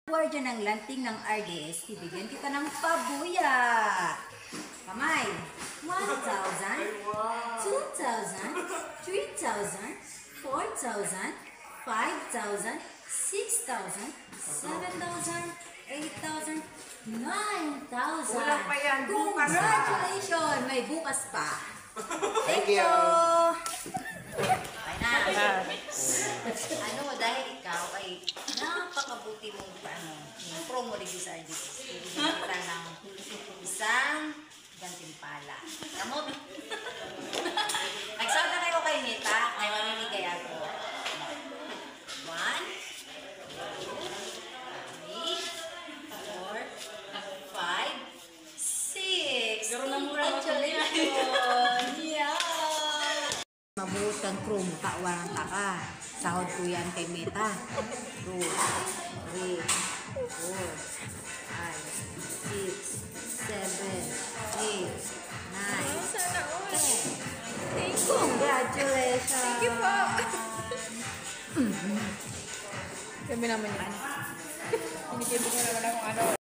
Guardian ng lanting ng RDS, ibigyan kita ng pabuya. Kamay. 1,000, 2,000, 3,000, 4,000, 5,000, 6,000, 7,000, 8,000, 9,000. Wala pa yan. Bukas pa. Congratulations! May bukas pa. Thank you! Ano, dahil ikaw ay napakabuti mong yung promo review sa RDS. Ibigyan kita ng isang gantimpala. Kamot. Nagsawa na kayo kay Nita, ay mamimigay ako. 1, 2, 3, 4, 5, 6. Congratulations! Yeah! Mabuot kang promo, kawarang ka. Sahod ko yan kay Meta. 2, 3, 4, 5, 6, 7, 8, 9, 10. Congratulations! Thank you po. Sabi naman yan. Binigyan ko naman akong ano.